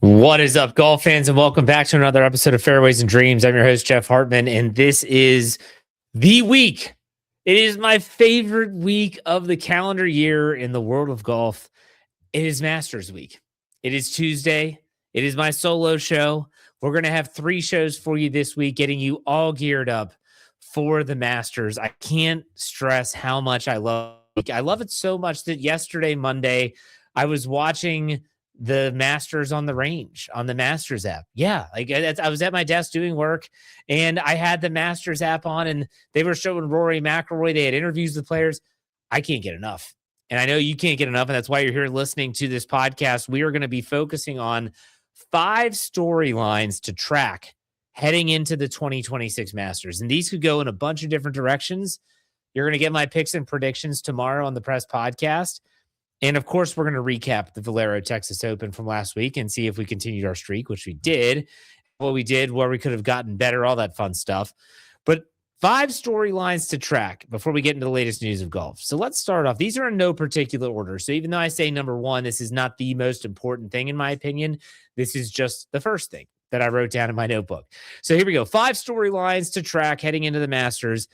What is up, golf fans, and welcome back to another episode of Fairways and Dreams. I'm your host, Jeff Hartman, and this is the week. It is my favorite week of the calendar year in the world of golf. It is Masters week. It is Tuesday. It is my solo show. We're going to have 3 shows for you this week, getting you all geared up for the Masters. I can't stress how much I love it. I love it so much that yesterday, Monday, I was watching the Masters on the range on the Masters app. Yeah, I was at my desk doing work and I had the Masters app on and they were showing Rory McIlroy. They had interviews with players. I can't get enough. And I know you can't get enough. And that's why you're here listening to this podcast. We are going to be focusing on 5 storylines to track heading into the 2026 Masters. And these could go in a bunch of different directions. You're going to get my picks and predictions tomorrow on the Press Podcast. And of course, we're going to recap the Valero Texas Open from last week and see if we continued our streak, which we did, what we did, where we could have gotten better, all that fun stuff. But 5 storylines to track before we get into the latest news of golf. So let's start off. These are in no particular order. So even though I say number 1, this is not the most important thing in my opinion. This is just the first thing that I wrote down in my notebook. So here we go. 5 storylines to track heading into the Masters.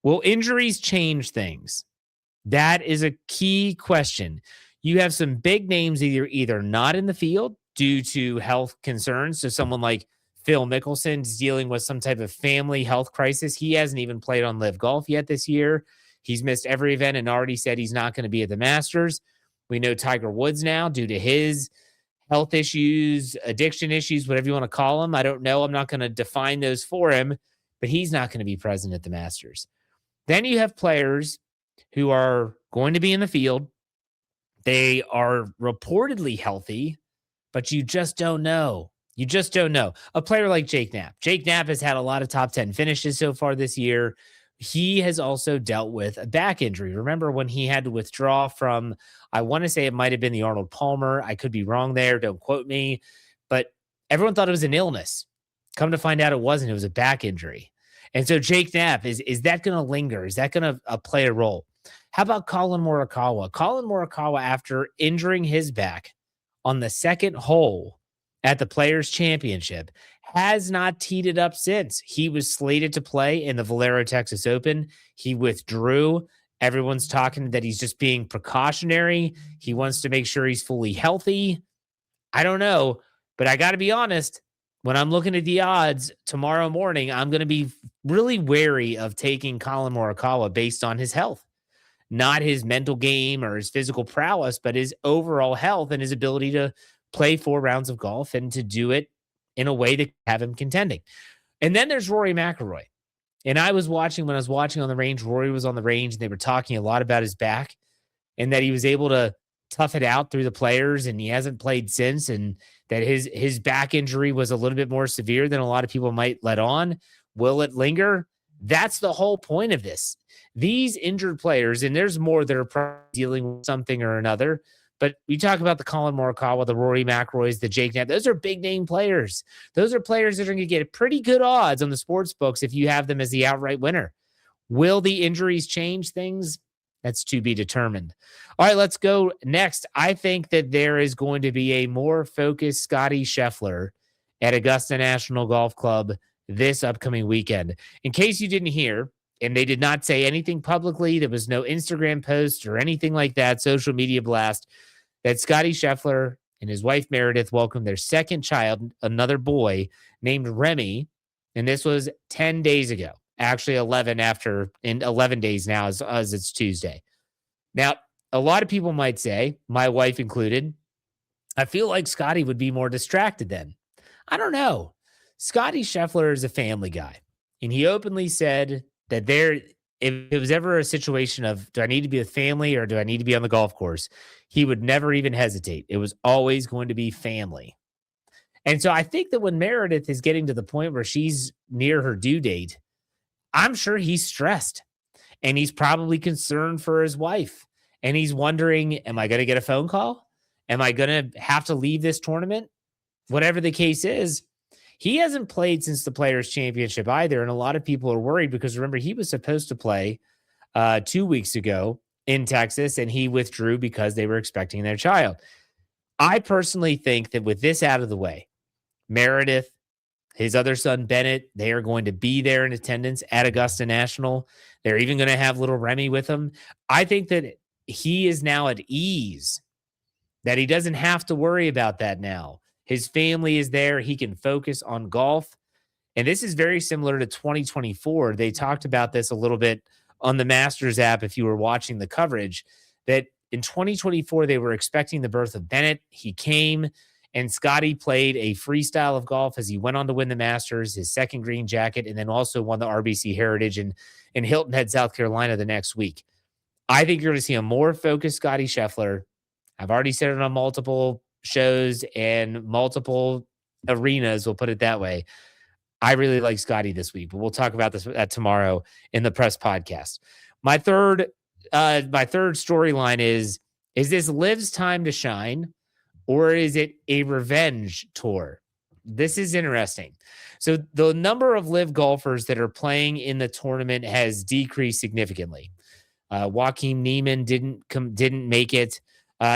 Will injuries change things? That is a key question. You have some big names either not in the field due to health concerns. So someone like Phil Mickelson is dealing with some type of family health crisis. He hasn't even played on Live Golf yet this year. He's missed every event and already said he's not going to be at the Masters. We know Tiger Woods now, due to his health issues, addiction issues, whatever you want to call them. I don't know. I'm not going to define those for him, but he's not going to be present at the Masters. Then you have players who are going to be in the field. They are reportedly healthy, but you just don't know. You just don't know. A player like Jake Knapp. Jake Knapp has had a lot of top 10 finishes so far this year. He has also dealt with a back injury. Remember when he had to withdraw from, I want to say it might have been the Arnold Palmer. I could be wrong there. Don't quote me. But everyone thought it was an illness. Come to find out it wasn't. It was a back injury. And so Jake Knapp, is that going to linger? Is that going to play a role? How about Colin Morikawa? Colin Morikawa, after injuring his back on the second hole at the Players' Championship, has not teed it up since. He was slated to play in the Valero Texas Open. He withdrew. Everyone's talking that he's just being precautionary. He wants to make sure he's fully healthy. I don't know, but I got to be honest. When I'm looking at the odds tomorrow morning, I'm going to be really wary of taking Colin Morikawa based on his health. Not his mental game or his physical prowess, but his overall health and his ability to play 4 rounds of golf and to do it in a way that have him contending. And then there's Rory McIlroy. And when I was watching on the range, Rory was on the range and they were talking a lot about his back and that he was able to tough it out through the Players and he hasn't played since, and that his back injury was a little bit more severe than a lot of people might let on. Will it linger? That's the whole point of this. These injured players, and there's more that are probably dealing with something or another, but we talk about the Colin Morikawa, the Rory McIlroys, the Jake Knapp. Those are big name players. Those are players that are going to get pretty good odds on the sports books if you have them as the outright winner. Will the injuries change things? That's to be determined. All right, let's go next. I think that there is going to be a more focused Scottie Scheffler at Augusta National Golf Club this upcoming weekend. In case you didn't hear, and they did not say anything publicly, there was no Instagram post or anything like that, social media blast, that Scottie Scheffler and his wife Meredith welcomed their second child, another boy named Remy, and this was 10 days ago. Actually 11 days now as it's Tuesday. Now, a lot of people might say, my wife included, I feel like Scottie would be more distracted then. I don't know. Scottie Scheffler is a family guy, and he openly said that if it was ever a situation of, do I need to be with family or do I need to be on the golf course, he would never even hesitate. It was always going to be family. And so I think that when Meredith is getting to the point where she's near her due date, I'm sure he's stressed and he's probably concerned for his wife. And he's wondering, am I going to get a phone call? Am I going to have to leave this tournament? Whatever the case is, he hasn't played since the Players' Championship either. And a lot of people are worried because remember, he was supposed to play 2 weeks ago in Texas and he withdrew because they were expecting their child. I personally think that with this out of the way, Meredith, his other son, Bennett, they are going to be there in attendance at Augusta National. They're even going to have little Remy with him. I think that he is now at ease, that he doesn't have to worry about that now. His family is there. He can focus on golf. And this is very similar to 2024. They talked about this a little bit on the Masters app if you were watching the coverage, that in 2024, they were expecting the birth of Bennett. He came, and Scotty played a freestyle of golf as he went on to win the Masters, his second green jacket, and then also won the RBC Heritage in Hilton Head, South Carolina the next week. I think you're going to see a more focused Scotty Scheffler. I've already said it on multiple shows and multiple arenas, we'll put it that way. I really like Scotty this week, but we'll talk about this tomorrow in the press podcast. My third storyline is this Liv's time to shine, or is it a revenge tour? This is interesting. So the number of Liv golfers that are playing in the tournament has decreased significantly. Joaquin Niemann didn't make it.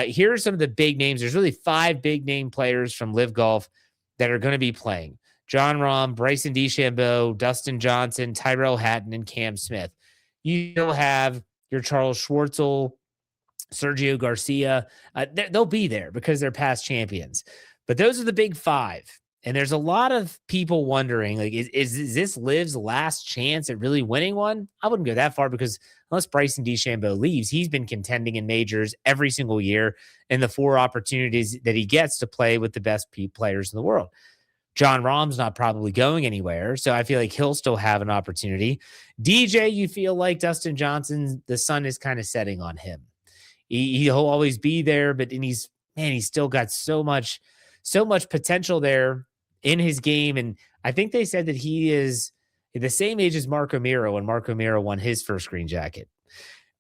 Here are some of the big names. There's really 5 big name players from Liv Golf that are going to be playing. John Rahm, Bryson DeChambeau, Dustin Johnson, Tyrell Hatton, and Cam Smith. You still have your Charles Schwartzel, Sergio Garcia. They'll be there because they're past champions. But those are the big 5. And there's a lot of people wondering, like, is this Liv's last chance at really winning one? I wouldn't go that far, because unless Bryson DeChambeau leaves, he's been contending in majors every single year in the 4 opportunities that he gets to play with the best players in the world. John Rahm's not probably going anywhere, so I feel like he'll still have an opportunity. DJ, you feel like Dustin Johnson, the sun is kind of setting on him. He'll always be there, but he's still got so much potential there in his game. And I think they said that he is the same age as Marco Miro when Marco Miro won his first green jacket.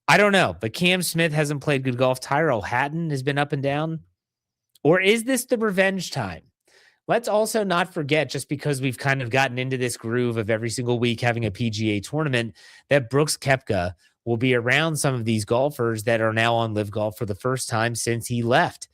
I don't know, but Cam Smith hasn't played good golf. Tyrell Hatton has been up and down. Or is this the revenge time? Let's also not forget, just because we've kind of gotten into this groove of every single week having a PGA tournament, that Brooks Koepka will be around some of these golfers that are now on Liv Golf for the first time since he left.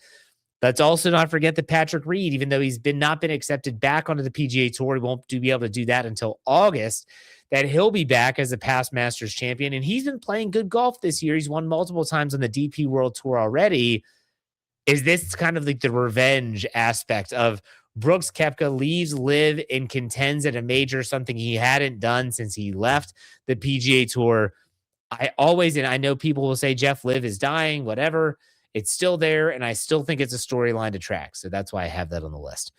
Let's also not forget that Patrick Reed, even though he's not been accepted back onto the PGA Tour, he won't be able to do that until August, that he'll be back as a past Masters champion. And he's been playing good golf this year. He's won multiple times on the DP World Tour already. Is this kind of like the revenge aspect of Brooks Koepka leaves Liv and contends at a major, something he hadn't done since he left the PGA Tour? I know people will say Jeff Liv is dying, whatever. It's still there, and I still think it's a storyline to track. So that's why I have that on the list.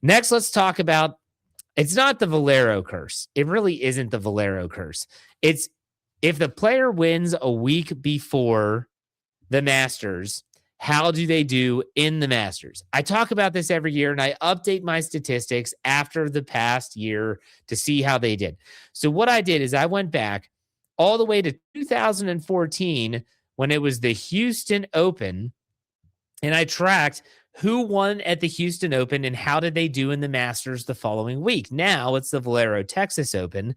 Next, let's talk about, it's not the Valero curse. It really isn't the Valero curse. It's if the player wins a week before the Masters, how do they do in the Masters? I talk about this every year, and I update my statistics after the past year to see how they did. So what I did is I went back all the way to 2014 when it was the Houston Open, and I tracked who won at the Houston Open and how did they do in the Masters the following week. Now it's the Valero Texas Open,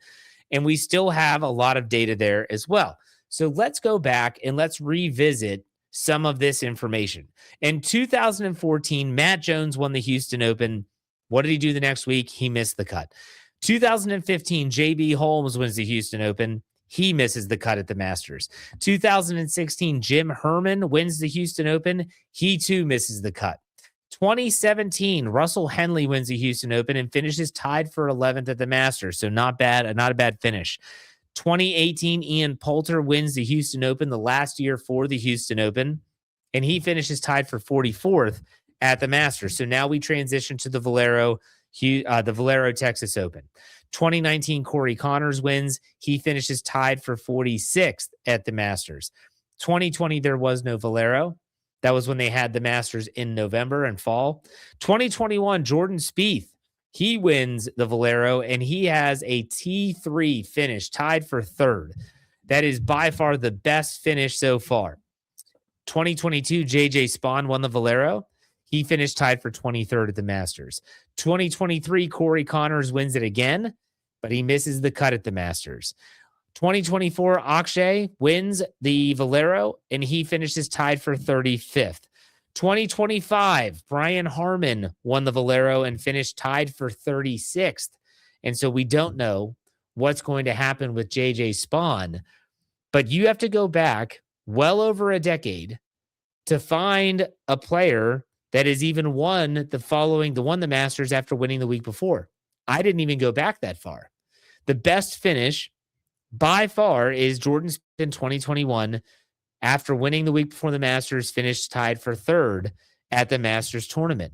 and we still have a lot of data there as well. So let's go back and let's revisit some of this information. In 2014, Matt Jones won the Houston Open. What did he do the next week? He missed the cut. 2015, JB Holmes wins the Houston Open. He misses the cut at the Masters. 2016, Jim Herman wins the Houston Open. He too misses the cut. 2017, Russell Henley wins the Houston Open and finishes tied for 11th at the Masters. So not a bad finish. 2018, Ian Poulter wins the Houston Open, the last year for the Houston Open, and he finishes tied for 44th at the Masters. So now we transition to the Valero Texas Open. 2019, Corey Connors wins. He finishes tied for 46th at the Masters. 2020, there was no Valero. That was when they had the Masters in November and fall. 2021, Jordan Spieth. He wins the Valero, and he has a T3 finish, tied for 3rd. That is by far the best finish so far. 2022, JJ Spawn won the Valero. He finished tied for 23rd at the Masters. 2023, Corey Connors wins it again, but he misses the cut at the Masters. 2024, Akshay wins the Valero, and he finishes tied for 35th. 2025, Brian Harmon won the Valero and finished tied for 36th. And so we don't know what's going to happen with JJ Spawn, but you have to go back well over a decade to find a player that has even won the Masters after winning the week before. I didn't even go back that far. The best finish by far is Jordan Spieth in 2021 after winning the week before the Masters, finished tied for third at the Masters tournament.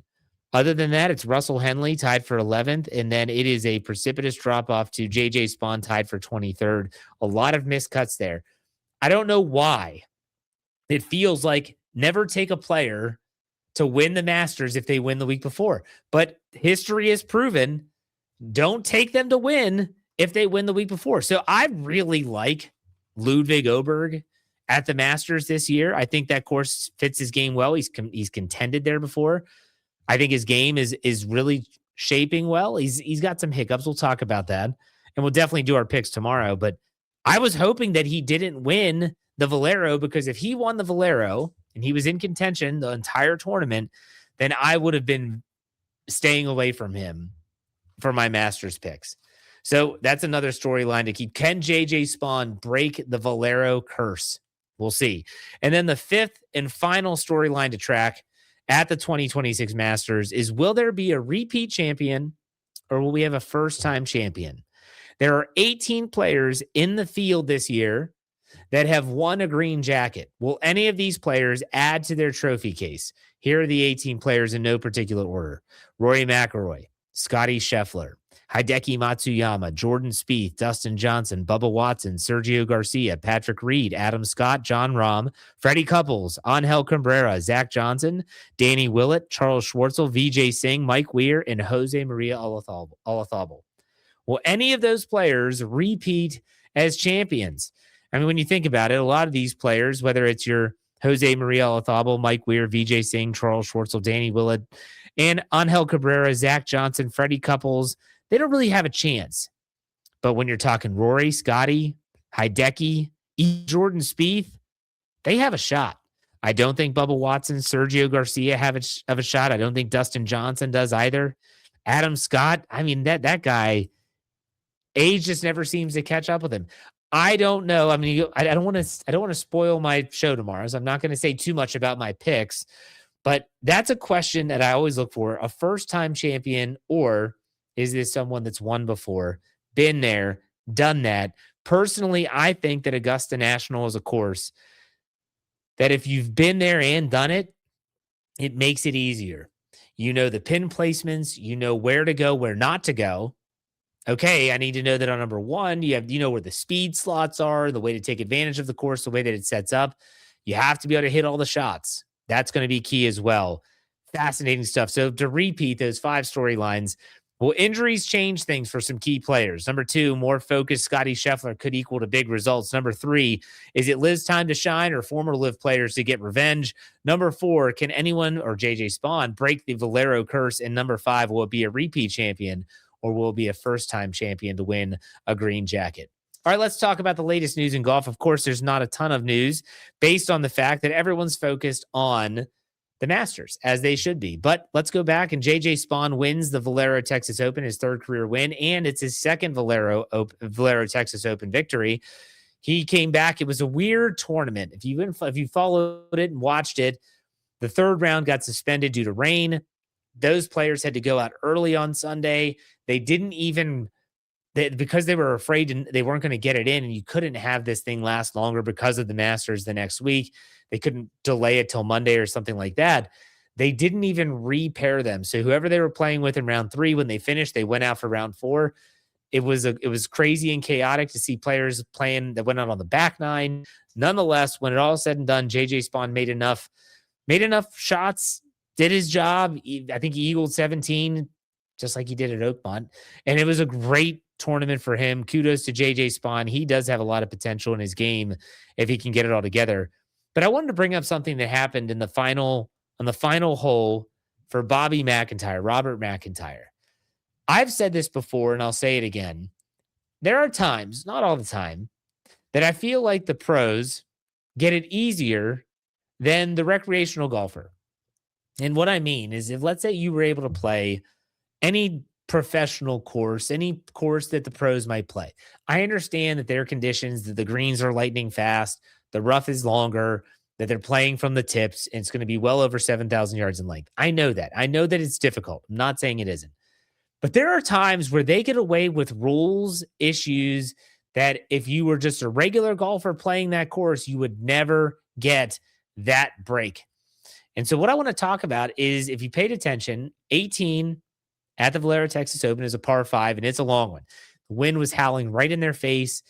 Other than that, it's Russell Henley tied for 11th, and then it is a precipitous drop-off to J.J. Spawn tied for 23rd. A lot of miscuts there. I don't know why. It feels like never take a player to win the Masters if they win the week before. But history has proven don't take them to win if they win the week before. So I really like Ludwig Oberg at the Masters this year. I think that course fits his game well. He's contended there before. I think his game is really shaping well. He's got some hiccups. We'll talk about that. And we'll definitely do our picks tomorrow. But I was hoping that he didn't win the Valero, because if he won the Valero and he was in contention the entire tournament, then I would have been staying away from him for my Masters picks. So that's another storyline to keep. Can JJ Spawn break the Valero curse? We'll see. And then the fifth and final storyline to track at the 2026 Masters is, will there be a repeat champion or will we have a first-time champion? There are 18 players in the field this year that have won a green jacket. Will any of these players add to their trophy case? Here are the 18 players in no particular order: Rory McIlroy, Scotty Scheffler, Hideki Matsuyama, Jordan Spieth, Dustin Johnson, Bubba Watson, Sergio Garcia, Patrick Reed, Adam Scott, John Rahm, Freddie Couples, Angel Cabrera, Zach Johnson, Danny Willett, Charles Schwartzel, Vijay Singh, Mike Weir, and Jose Maria Olazabal. Will any of those players repeat as champions? I mean, when you think about it, a lot of these players, whether it's your Jose Maria Olazabal, Mike Weir, Vijay Singh, Charles Schwartzel, Danny Willett, and Angel Cabrera, Zach Johnson, Freddie Couples, they don't really have a chance. But when you're talking Rory, Scotty, Hideki, Jordan Spieth, they have a shot. I don't think Bubba Watson, Sergio Garcia have a shot. I don't think Dustin Johnson does either. Adam Scott, I mean, that guy, age just never seems to catch up with him. I don't know. I mean, I don't want to spoil my show tomorrow, so I'm not going to say too much about my picks. But that's a question that I always look for: a first-time champion, or is this someone that's won before, been there, done that? Personally, I think that Augusta National is a course that if you've been there and done it, it makes it easier. You know the pin placements, you know where to go, where not to go. Okay, I need to know that on number one, you know where the speed slots are, the way to take advantage of the course, the way that it sets up. You have to be able to hit all the shots. That's going to be key as well. Fascinating stuff. So to repeat those 5 storylines, will injuries change things for some key players? Number 2, more focused Scotty Scheffler could equal to big results. Number 3, is it Liv's time to shine or former Liv players to get revenge? Number 4, can anyone or JJ Spawn break the Valero curse? And number 5, will it be a repeat champion or will it be a first-time champion to win a green jacket? All right, let's talk about the latest news in golf. Of course, there's not a ton of news based on the fact that everyone's focused on the Masters, as they should be. But let's go back, and JJ Spawn wins the Valero Texas Open, his 3rd career win, and it's his 2nd Valero Texas Open victory. He came back. It was a weird tournament. If you followed it and watched it, the 3rd round got suspended due to rain. Those players had to go out early on Sunday. They didn't even, because they were afraid they weren't going to get it in, and you couldn't have this thing last longer because of the Masters the next week. They couldn't delay it till Monday or something like that. They didn't even repair them. So whoever they were playing with in round 3, when they finished, they went out for round 4. It was crazy and chaotic to see players playing that went out on the back 9. Nonetheless, when it all said and done, JJ Spawn made enough shots, did his job. I think he eagled 17, just like he did at Oakmont. And it was a great tournament for him. Kudos to JJ Spawn. He does have a lot of potential in his game if he can get it all together. But I wanted to bring up something that happened on the final hole for Robert McIntyre. I've said this before, and I'll say it again. There are times, not all the time, that I feel like the pros get it easier than the recreational golfer. And what I mean is, if let's say you were able to play any professional course, any course that the pros might play. I understand that there are conditions, that the greens are lightning fast, the rough is longer, that they're playing from the tips, and it's going to be well over 7,000 yards in length. I know that. I know that it's difficult. I'm not saying it isn't. But there are times where they get away with rules, issues that if you were just a regular golfer playing that course, you would never get that break. And so, what I want to talk about is, if you paid attention, 18 at the Valero Texas Open is a par five, and it's a long one. The wind was howling right in their face.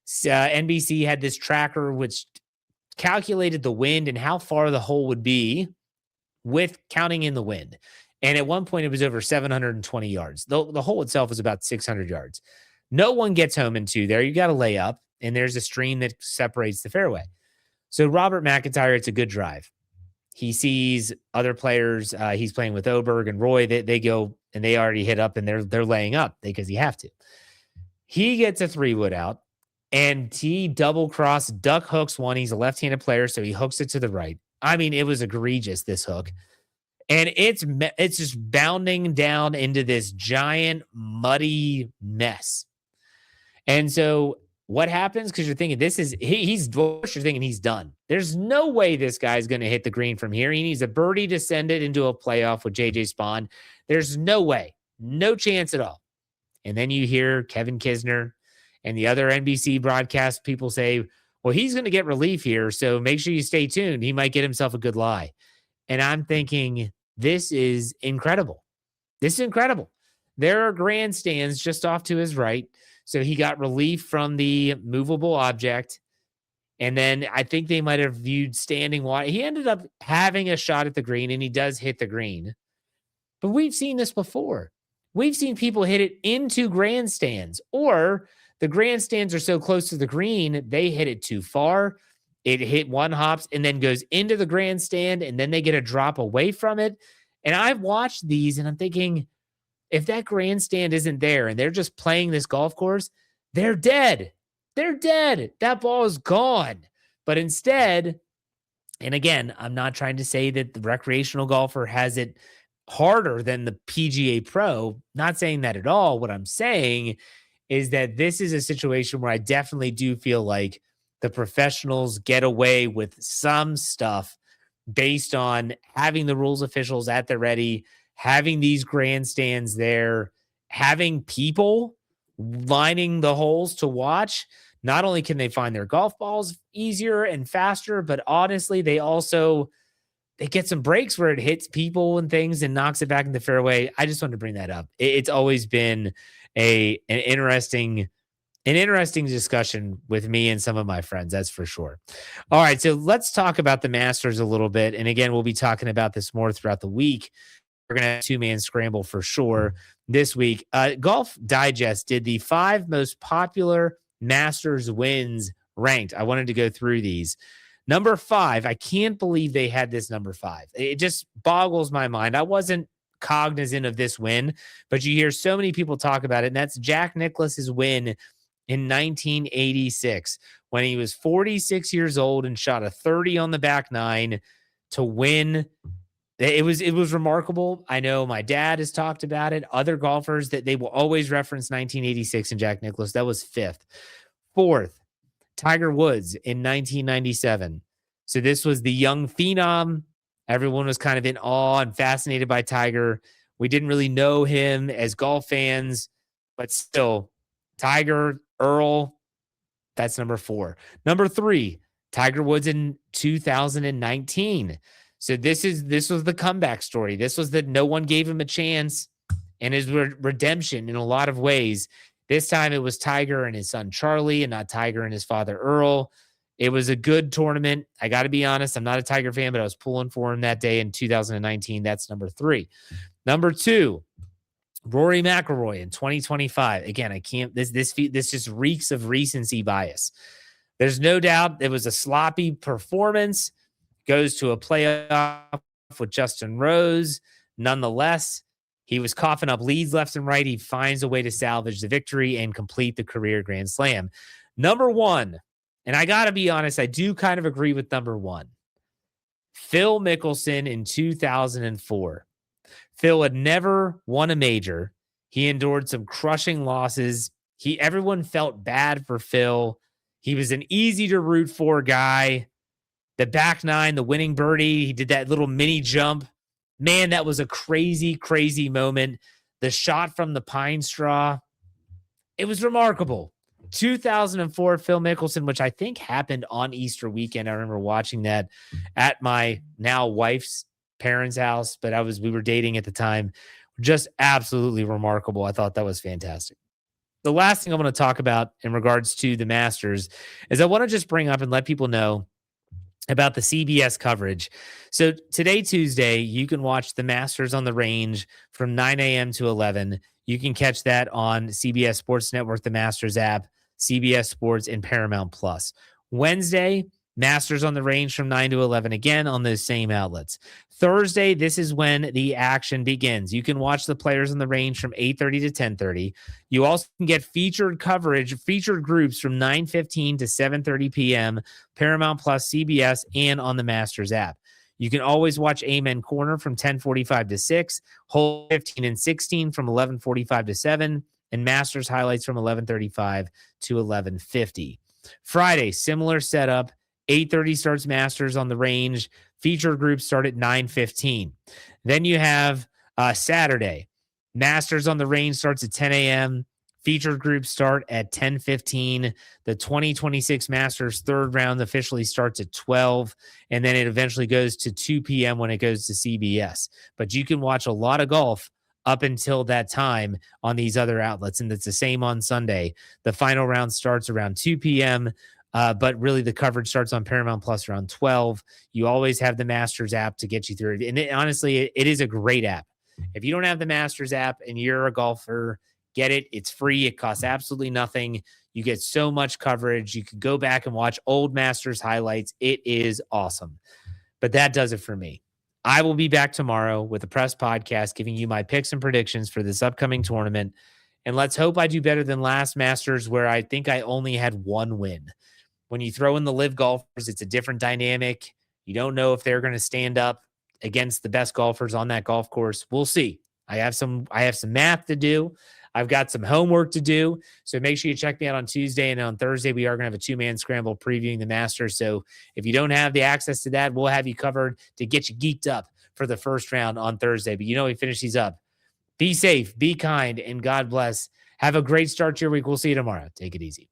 NBC had this tracker which calculated the wind and how far the hole would be with counting in the wind. And at one point, it was over 720 yards. The hole itself was about 600 yards. No one gets home in two there. You got to lay up, and there's a stream that separates the fairway. So Robert McIntyre, it's a good drive. He sees other players. He's playing with Oberg and Roy. They go and they already hit up, and they're laying up because you have to. He gets a 3-wood out, and he double cross duck hooks one. He's a left-handed player, so he hooks it to the right. I mean, it was egregious, this hook. And it's just bounding down into this giant muddy mess. And so what happens? Because you're thinking you're thinking he's done. There's no way this guy's going to hit the green from here. He needs a birdie to send it into a playoff with JJ Spawn. There's no way, no chance at all. And then you hear Kevin Kisner and the other NBC broadcast people say, well, he's going to get relief here, so make sure you stay tuned. He might get himself a good lie. And I'm thinking, this is incredible. This is incredible. There are grandstands just off to his right. So he got relief from the movable object. And then I think they might have viewed standing water. He ended up having a shot at the green, and he does hit the green. But we've seen this before. We've seen people hit it into grandstands, or the grandstands are so close to the green, they hit it too far. It hit one hops and then goes into the grandstand, and then they get a drop away from it. And I've watched these, and I'm thinking, if that grandstand isn't there and they're just playing this golf course, they're dead. They're dead. That ball is gone. But instead, and again, I'm not trying to say that the recreational golfer has it harder than the PGA Pro. Not saying that at all. What I'm saying is that this is a situation where I definitely do feel like the professionals get away with some stuff based on having the rules officials at the ready, having these grandstands there, having people lining the holes to watch. Not only can they find their golf balls easier and faster, but honestly, they get some breaks where it hits people and things and knocks it back in the fairway. I just wanted to bring that up. It's always been an interesting discussion with me and some of my friends, that's for sure. All right, so let's talk about the Masters a little bit. And again, we'll be talking about this more throughout the week. We're going to have two-man scramble for sure this week. Golf Digest did the 5 most popular Masters wins ranked. I wanted to go through these. Number 5, I can't believe they had this number 5. It just boggles my mind. I wasn't cognizant of this win, but you hear so many people talk about it, and that's Jack Nicklaus's win in 1986 when he was 46 years old and shot a 30 on the back nine to win. It was remarkable. I know my dad has talked about it. Other golfers that they will always reference 1986 and Jack Nicklaus. That was 5th. 4th, Tiger Woods in 1997. So this was the young phenom. Everyone was kind of in awe and fascinated by Tiger. We didn't really know him as golf fans, but still, Tiger, Earl, that's number 4. Number 3, Tiger Woods in 2019. So this was the comeback story. This was that no one gave him a chance, and his redemption in a lot of ways. This time it was Tiger and his son Charlie, and not Tiger and his father Earl. It was a good tournament. I got to be honest, I'm not a Tiger fan, but I was pulling for him that day in 2019. That's number 3. Number 2, Rory McIlroy in 2025. Again, I can't. This just reeks of recency bias. There's no doubt it was a sloppy performance. Goes to a playoff with Justin Rose. Nonetheless, he was coughing up leads left and right. He finds a way to salvage the victory and complete the career Grand Slam. Number 1, and I got to be honest, I do kind of agree with number 1. Phil Mickelson in 2004. Phil had never won a major. He endured some crushing losses. Everyone felt bad for Phil. He was an easy to root for guy. The back nine, the winning birdie, he did that little mini jump. Man, that was a crazy, crazy moment. The shot from the pine straw, it was remarkable. 2004, Phil Mickelson, which I think happened on Easter weekend. I remember watching that at my now wife's parents' house, but we were dating at the time. Just absolutely remarkable. I thought that was fantastic. The last thing I want to talk about in regards to the Masters is I want to just bring up and let people know about the CBS coverage. So today, Tuesday, you can watch the Masters on the Range from 9 a.m. to 11. You can catch that on CBS Sports Network, the Masters app, CBS Sports, and Paramount Plus. Wednesday, Masters on the Range from 9 to 11, again on those same outlets. Thursday, this is when the action begins. You can watch the players on the Range from 8:30 to 10:30. You also can get featured coverage, featured groups from 9:15 to 7:30 p.m., Paramount Plus, CBS, and on the Masters app. You can always watch Amen Corner from 10:45 to 6, Hole 15 and 16 from 11:45 to 7, and Masters highlights from 11:35 to 11:50. Friday, similar setup. 8:30 starts Masters on the Range. Feature groups start at 9:15. Then you have Saturday. Masters on the Range starts at 10 a.m. Featured groups start at 10:15. The 2026 Masters third round officially starts at 12, and then it eventually goes to 2 p.m. when it goes to CBS. But you can watch a lot of golf up until that time on these other outlets, and it's the same on Sunday. The final round starts around 2 p.m., but really the coverage starts on Paramount Plus around 12. You always have the Masters app to get you through it. And honestly, it is a great app. If you don't have the Masters app and you're a golfer, get it. It's free. It costs absolutely nothing. You get so much coverage. You can go back and watch old Masters highlights. It is awesome. But that does it for me. I will be back tomorrow with a press podcast giving you my picks and predictions for this upcoming tournament. And let's hope I do better than last Masters, where I think I only had one win. When you throw in the live golfers, it's a different dynamic. You don't know if they're going to stand up against the best golfers on that golf course. We'll see. I have some math to do. I've got some homework to do. So make sure you check me out on Tuesday, and on Thursday, we are going to have a two-man scramble previewing the Masters. So if you don't have the access to that, we'll have you covered to get you geeked up for the first round on Thursday. But we finish these up. Be safe, be kind, and God bless. Have a great start to your week. We'll see you tomorrow. Take it easy.